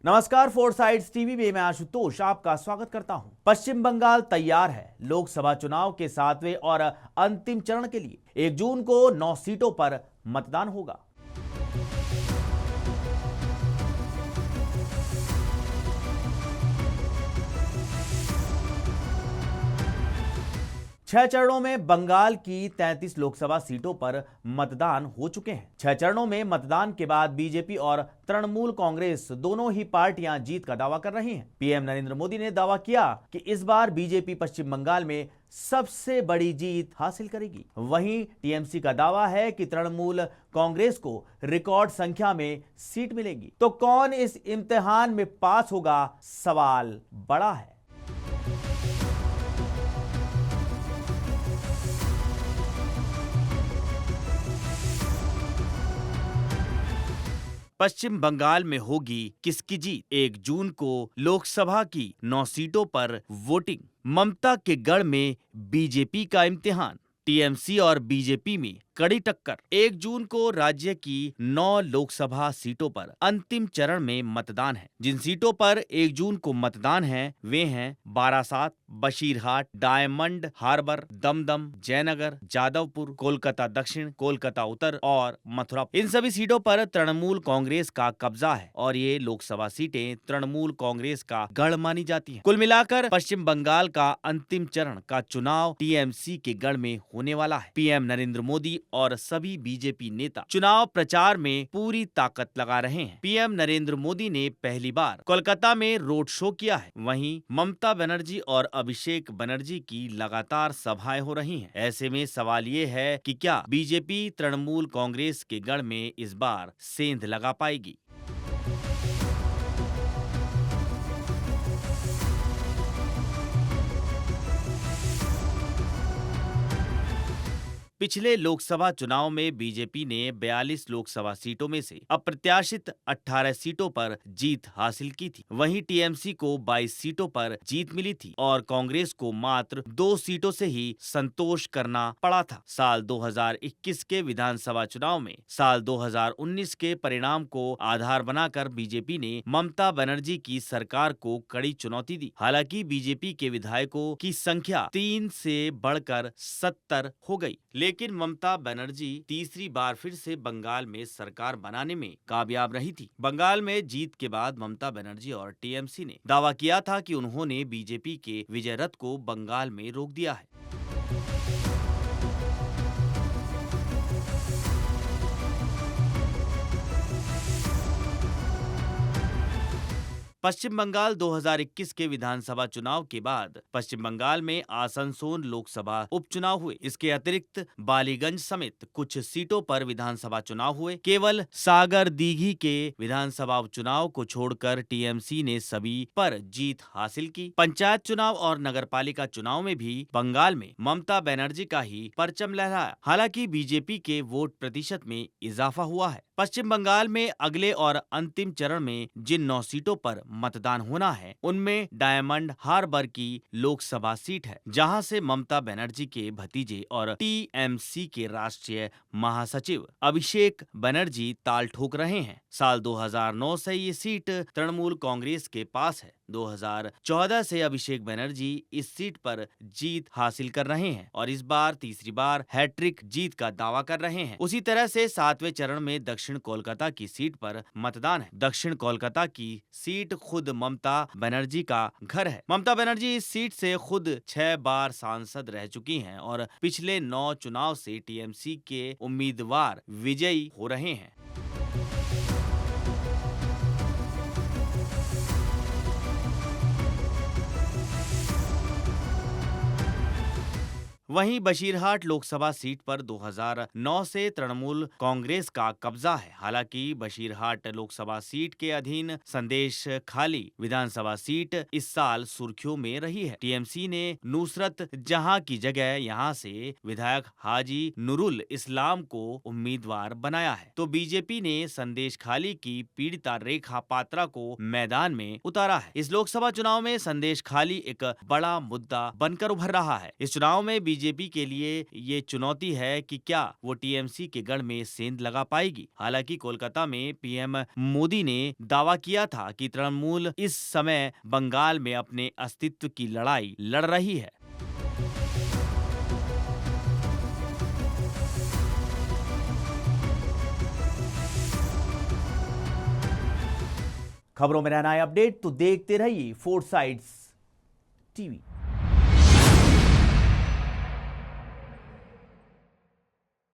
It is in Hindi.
नमस्कार, फोर साइड्स टीवी में मैं आशुतोष आपका स्वागत करता हूं। पश्चिम बंगाल तैयार है लोकसभा चुनाव के 7वें और अंतिम चरण के लिए। 1 जून को 9 सीटों पर मतदान होगा। छह चरणों में बंगाल की 33 लोकसभा सीटों पर मतदान हो चुके हैं। 6 चरणों में मतदान के बाद बीजेपी और तृणमूल कांग्रेस दोनों ही पार्टियां जीत का दावा कर रही हैं। पीएम नरेंद्र मोदी ने दावा किया कि इस बार बीजेपी पश्चिम बंगाल में सबसे बड़ी जीत हासिल करेगी। वहीं टीएमसी का दावा है कि तृणमूल कांग्रेस को रिकॉर्ड संख्या में सीट मिलेगी। तो कौन इस इम्तिहान में पास होगा, सवाल बड़ा है। पश्चिम बंगाल में होगी किसकी जीत? 1 जून को लोकसभा की 9 सीटों पर वोटिंग। ममता के गढ़ में बीजेपी का इम्तिहान। टीएमसी और बीजेपी में कड़ी टक्कर। 1 जून को राज्य की 9 लोकसभा सीटों पर अंतिम चरण में मतदान है। जिन सीटों पर 1 जून को मतदान है वे हैं बारासात, बशीरहाट, डायमंड हार्बर, दमदम, जयनगर, जादवपुर, कोलकाता दक्षिण, कोलकाता उत्तर और मथुरा। इन सभी सीटों पर तृणमूल कांग्रेस का कब्जा है और ये लोकसभा सीटें तृणमूल कांग्रेस का गढ़ मानी जाती हैं। कुल मिलाकर पश्चिम बंगाल का अंतिम चरण का चुनाव टीएमसी के गढ़ में होने वाला है। पीएम नरेंद्र मोदी और सभी बीजेपी नेता चुनाव प्रचार में पूरी ताकत लगा रहे हैं। पीएम नरेंद्र मोदी ने पहली बार कोलकाता में रोड शो किया है। वहीं ममता बनर्जी और अभिषेक बनर्जी की लगातार सभाएं हो रही हैं। ऐसे में सवाल ये है कि क्या बीजेपी तृणमूल कांग्रेस के गढ़ में इस बार सेंध लगा पाएगी? पिछले लोकसभा चुनाव में बीजेपी ने 42 लोकसभा सीटों में से अप्रत्याशित 18 सीटों पर जीत हासिल की थी। वहीं टीएमसी को 22 सीटों पर जीत मिली थी और कांग्रेस को मात्र 2 सीटों से ही संतोष करना पड़ा था। साल 2021 के विधानसभा चुनाव में साल 2019 के परिणाम को आधार बनाकर बीजेपी ने ममता बनर्जी की सरकार को कड़ी चुनौती दी। हालांकि बीजेपी के विधायकों की संख्या 3 से बढ़कर 70 हो गई, लेकिन ममता बनर्जी तीसरी बार फिर से बंगाल में सरकार बनाने में कामयाब रही थी। बंगाल में जीत के बाद ममता बनर्जी और टीएमसी ने दावा किया था कि उन्होंने बीजेपी के विजय रथ को बंगाल में रोक दिया है। पश्चिम बंगाल 2021 के विधानसभा चुनाव के बाद पश्चिम बंगाल में आसनसोल लोकसभा उपचुनाव हुए। इसके अतिरिक्त बालीगंज समेत कुछ सीटों पर विधानसभा चुनाव हुए। केवल सागर दीघी के विधानसभा उपचुनाव को छोड़कर टीएमसी ने सभी पर जीत हासिल की। पंचायत चुनाव और नगरपालिका चुनाव में भी बंगाल में ममता बनर्जी का ही परचम लहराया। हालांकि बीजेपी के वोट प्रतिशत में इजाफा हुआ है। पश्चिम बंगाल में अगले और अंतिम चरण में जिन 9 सीटों पर मतदान होना है उनमें डायमंड हार्बर की लोकसभा सीट है, जहां से ममता बनर्जी के भतीजे और टीएमसी के राष्ट्रीय महासचिव अभिषेक बनर्जी ताल ठोक रहे हैं। साल 2009 से ये सीट तृणमूल कांग्रेस के पास है। 2014 से अभिषेक बनर्जी इस सीट पर जीत हासिल कर रहे हैं और इस बार तीसरी बार हैट्रिक जीत का दावा कर रहे हैं। उसी तरह से 7वें चरण में दक्षिण कोलकाता की सीट पर मतदान है। दक्षिण कोलकाता की सीट खुद ममता बनर्जी का घर है। ममता बनर्जी इस सीट से खुद 6 बार सांसद रह चुकी हैं और पिछले 9 चुनाव से टीएमसी के उम्मीदवार विजयी हो रहे हैं। वहीं बशीरहाट लोकसभा सीट पर 2009 से तृणमूल कांग्रेस का कब्जा है। हालांकि बशीरहाट लोकसभा सीट के अधीन संदेश खाली विधानसभा सीट इस साल सुर्खियों में रही है। टीएमसी ने नुसरत जहां की जगह यहां से विधायक हाजी नूरुल इस्लाम को उम्मीदवार बनाया है, तो बीजेपी ने संदेश खाली की पीड़िता रेखा पात्रा को मैदान में उतारा है। इस लोकसभा चुनाव में संदेश खाली एक बड़ा मुद्दा बनकर उभर रहा है। इस चुनाव में बीजेपी के लिए ये चुनौती है कि क्या वो टीएमसी के गढ़ में सेंध लगा पाएगी। हालांकि कोलकाता में पीएम मोदी ने दावा किया था कि तृणमूल इस समय बंगाल में अपने अस्तित्व की लड़ाई लड़ रही है। खबरों में रहना है अपडेट तो देखते रहिए फोर्साइट्स टीवी।